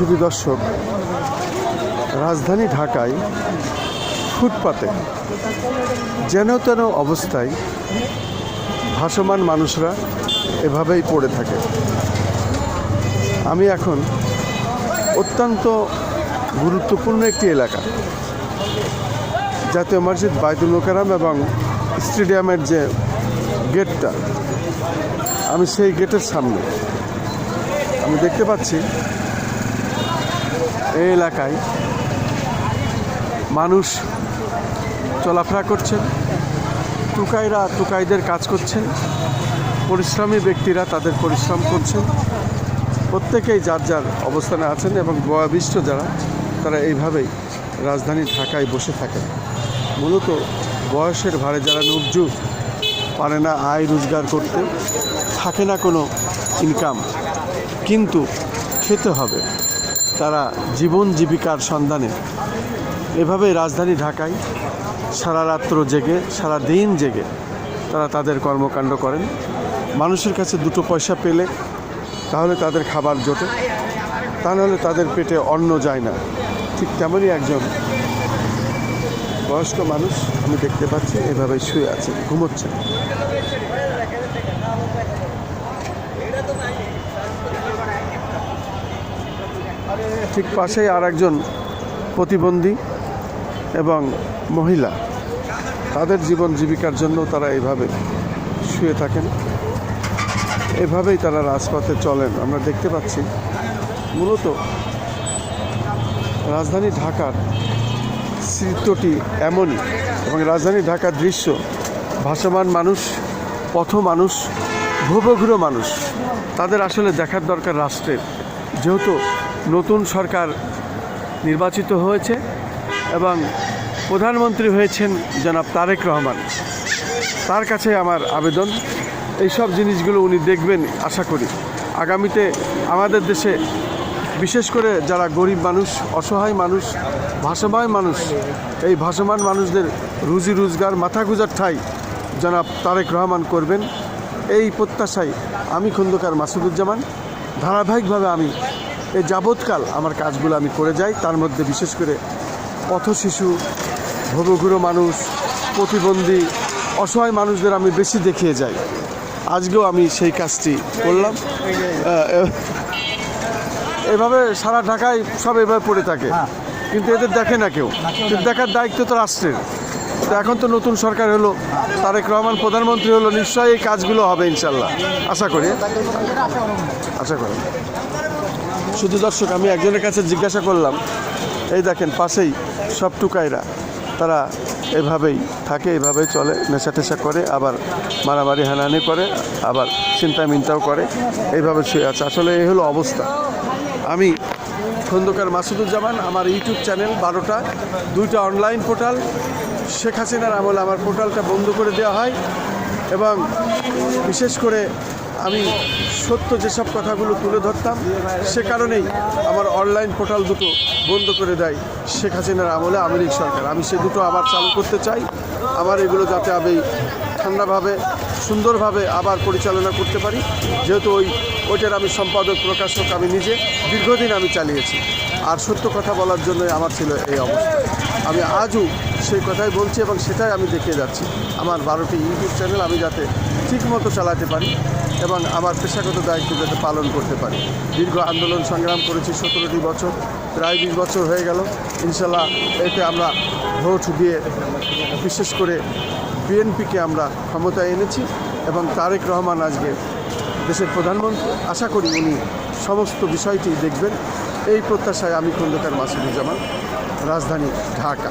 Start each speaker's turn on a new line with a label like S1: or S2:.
S1: শুধু দর্শক, রাজধানী ঢাকায় ফুটপাতে যেন তেন অবস্থায় ভাসমান মানুষরা এভাবেই পড়ে থাকে। আমি এখন অত্যন্ত গুরুত্বপূর্ণ একটি এলাকা, জাতীয় মসজিদ বাইতুল মোকাররম এবং স্টেডিয়ামের যে গেটটা, আমি সেই গেটের সামনে। আমি দেখতে পাচ্ছি এই এলাকায় মানুষ চলাফেরা করছেন, টুকাইরা টুকাইদের কাজ করছেন, পরিশ্রমী ব্যক্তিরা তাদের পরিশ্রম করছেন। প্রত্যেকেই যার যার অবস্থানে আছেন এবং বয়োবিষ্ট যারা, তারা এইভাবেই রাজধানী ঢাকায় বসে থাকেন। মূলত বয়সের ভারে যারা নুবজু, পারে না আয় রোজগার করতে, থাকে না কোনো ইনকাম, কিন্তু খেতে হবে, তারা জীবন জীবিকার সন্ধানে এভাবেই রাজধানী ঢাকায় সারা রাত্র জেগে, সারা দিন জেগে তারা তাদের কর্মকাণ্ড করেন। মানুষের কাছে দুটো পয়সা পেলে তাহলে তাদের খাবার জোটে, তা নাহলে তাদের পেটে অন্ন যায় না। ঠিক তেমনই একজন বয়স্ক মানুষ আমি দেখতে পাচ্ছি এভাবেই শুয়ে আছে, ঘুমোচ্ছে। ঠিক পাশেই আর একজন প্রতিবন্ধী এবং মহিলা, তাদের জীবন জীবিকার জন্য তারা এইভাবে শুয়ে থাকেন, এভাবেই তারা রাজপথে চলেন। আমরা দেখতে পাচ্ছি মূলত রাজধানী ঢাকার চিত্রটি এমনই, এবং রাজধানী ঢাকার দৃশ্য ভাসমান মানুষ, পথ মানুষ, ভূবঘুরে মানুষ, তাদের আসলে দেখার দরকার রাষ্ট্রের। যেহেতু নতুন সরকার নির্বাচিত হয়েছে এবং প্রধানমন্ত্রী হয়েছেন জনাব তারেক রহমান, তার কাছে আমার আবেদন, এইসব জিনিসগুলো উনি দেখবেন আশা করি। আগামীতে আমাদের দেশে বিশেষ করে যারা গরিব মানুষ, অসহায় মানুষ, ভাসমান মানুষ, এই ভাসমান মানুষদের রুজি রোজগার, মাথা গুঁজার ঠাঁই জনাব তারেক রহমান করবেন, এই প্রত্যাশায় আমি খন্দকার মাসুদুজ্জামান ধারাবাহিকভাবে আমি এই যাবৎকাল আমার কাজগুলো আমি করে যাই। তার মধ্যে বিশেষ করে পথশিশু, ভবঘুরে মানুষ, প্রতিবন্ধী, অসহায় মানুষদের আমি বেশি দেখিয়ে যাই। আজকেও আমি সেই কাজটি করলাম। এভাবে সারা ঢাকায় সব এভাবে পড়ে থাকে, কিন্তু এদের দেখে না কেউ। দেখার দায়িত্ব তো রাষ্ট্রের। তো এখন তো নতুন সরকার হলো, তারেক রহমান প্রধানমন্ত্রী হলো, নিশ্চয়ই এই কাজগুলো হবে ইনশাল্লাহ, আশা করি। শুধু দর্শক, আমি একজনের কাছে জিজ্ঞাসা করলাম, এই দেখেন পাশেই সব টুকাইরা, তারা এভাবেই থাকে, এভাবেই চলে, নেশা টেশা করে, আবার মারামারি হানাহানি করে, আবার চিন্তা মিন্তাও করে, এইভাবে শুয়ে আছে। আসলে এই হলো অবস্থা। আমি খন্দকার মাসুদুজ্জামান, আমার ইউটিউব চ্যানেল 12টা, 2টা অনলাইন পোর্টাল। শেখ হাসিনার আমলে আমার পোর্টালটা বন্ধ করে দেওয়া হয় এবং বিশেষ করে আমি সত্য যেসব কথাগুলো তুলে ধরতাম, সে কারণেই আমার অনলাইন পোর্টাল দুটো বন্ধ করে দেয় শেখ হাসিনার আমলে আওয়ামী লীগ সরকার। আমি সে দুটো আবার চালু করতে চাই, আমার এগুলো যাতে আমি ঠান্ডাভাবে, সুন্দরভাবে আবার পরিচালনা করতে পারি। যেহেতু ওইটার আমি সম্পাদক, প্রকাশক, আমি নিজে দীর্ঘদিন আমি চালিয়েছি। আর সত্য কথা বলার জন্যই আমার ছিল এই অবস্থা। আমি আজও সেই কথাই বলছি এবং সেটাই আমি দেখিয়ে যাচ্ছি। আমার 12টি ইউটিউব চ্যানেল আমি যাতে ঠিকমতো চালাতে পারি এবং আমার পেশাগত দায়িত্ব যাতে পালন করতে পারি। দীর্ঘ আন্দোলন সংগ্রাম করেছি, 17টি বছর, প্রায় 20 বছর হয়ে গেল। ইনশাল্লাহ এতে আমরা ভোট দিয়ে বিশেষ করে বিএনপিকে আমরা ক্ষমতায় এনেছি এবং তারেক রহমান আজকে দেশের প্রধানমন্ত্রী। আশা করি উনি সমস্ত বিষয়টি দেখবেন, এই প্রত্যাশায় আমি খন্দকার মাসুদুজ্জামান, রাজধানী ঢাকা।